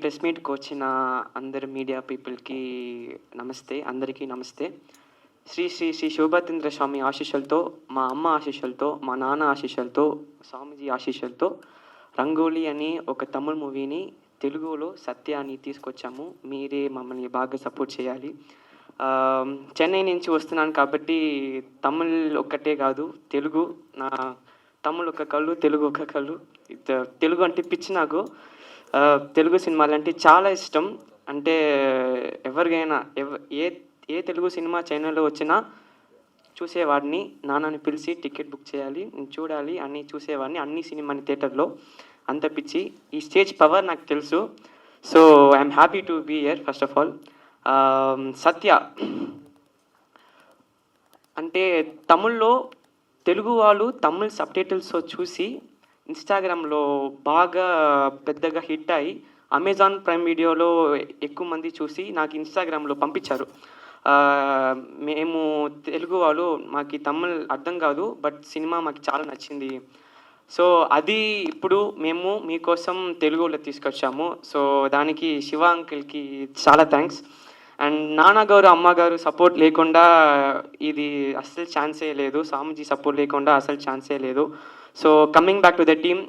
Press మీట్కి వచ్చిన అందరు media పీపుల్కి నమస్తే, అందరికీ నమస్తే. శ్రీ శ్రీ శ్రీ శోభాతేంద్ర స్వామి ఆశీస్సులతో, మా అమ్మ ఆశీస్సులతో, మా నాన్న ఆశీస్సులతో, స్వామీజీ ఆశీస్సులతో రంగోలీ అని ఒక తమిళ్ మూవీని తెలుగులో సత్య అని తీసుకొచ్చాము. మీరే మమ్మల్ని బాగా సపోర్ట్ చేయాలి. చెన్నై నుంచి వస్తున్నాను కాబట్టి తమిళ్ ఒక్కటే కాదు, తెలుగు నా తమిళ్ ఒక కళ్ళు, తెలుగు ఒక కళ్ళు. తెలుగు అంటే పిచ్చి నాకు. తెలుగు సినిమాలంటే చాలా ఇష్టం. అంటే ఎవరికైనా ఏ ఏ తెలుగు సినిమా ఛానల్లో వచ్చినా చూసేవాడిని. నాన్నని పిలిచి టికెట్ బుక్ చేయాలి, చూడాలి అని చూసేవాడిని అన్ని సినిమాని థియేటర్లో. అంత పిచ్చి. ఈ స్టేజ్ పవర్ నాకు తెలుసు. So I'm happy to be here first of all. Satya అంటే తమిళ్లో తెలుగు వాళ్ళు తమిళ్ సబ్టైటిల్స్తో చూసి ఇన్స్టాగ్రామ్లో బాగా పెద్దగా హిట్ అయ్యి అమెజాన్ ప్రైమ్ వీడియోలో ఎక్కువ మంది చూసి నాకు ఇన్స్టాగ్రామ్లో పంపించారు. మేము తెలుగు వాళ్ళు, మాకు తమిళ్ అర్థం కాదు, బట్ సినిమా మాకు చాలా నచ్చింది. సో అది ఇప్పుడు మేము మీకోసం తెలుగులో తీసుకొచ్చాము. సో దానికి శివ అంకిల్కి చాలా థ్యాంక్స్. అండ్ నాన్నగారు అమ్మగారు సపోర్ట్ లేకుండా ఇది అస్సలు ఛాన్సే లేదు. స్వామీజీ సపోర్ట్ లేకుండా అసలు ఛాన్సే లేదు. So coming back to the team,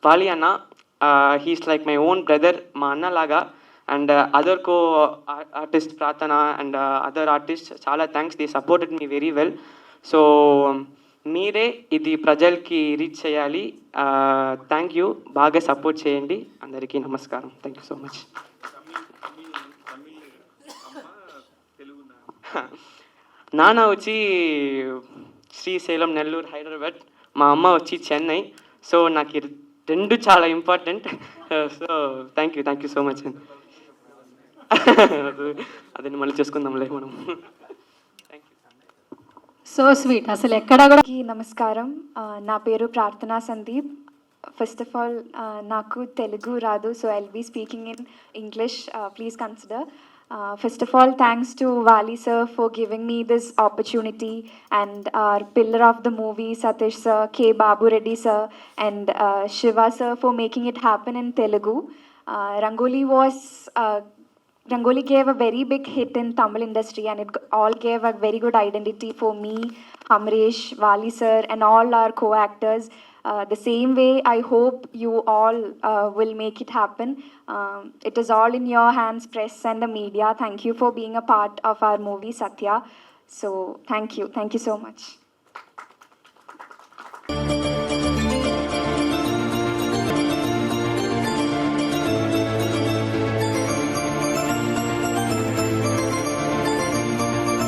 వాలి అన్న, he's like my own brother, మా అన్నలాగా. అండ్ అదర్ కో ఆర్టిస్ట్ ప్రార్థన అండ్ అదర్ ఆర్టిస్ట్ చాలా thanks, they supported me very well. So మీరే ఇది ప్రజలకి రీచ్ చేయాలి. థ్యాంక్ యూ, బాగా సపోర్ట్ చేయండి. అందరికీ నమస్కారం. Thank you so much. నాన్న వచ్చి శ్రీశైలం, నెల్లూరు, హైదరాబాద్. మా అమ్మ వచ్చి చెన్నై. సో నాకు రెండు చాలా important. So thank you so much. అదని మళ్ళీ చేసుకుందాంలే మనం. So sweet. అసలు ఎక్కడ కూడా. నమస్కారం, నా పేరు ప్రార్థనా సందీప్. ఫస్ట్ ఆఫ్ ఆల్ నాకు తెలుగు రాదు, so I'll be speaking in English, please consider. First of all, thanks to Vali sir for giving me this opportunity, and our pillar of the movie, Satish sir, K. Babu Reddy sir, and Shiva sir for making it happen in Telugu. Rangoli gave a very big hit in Tamil industry, and it all gave a very good identity for me, Amresh, Vali sir, and all our co-actors. The same way, I hope you all will make it happen. It is all in your hands, press and the media. Thank you for being a part of our movie, Satya. So, thank you so much.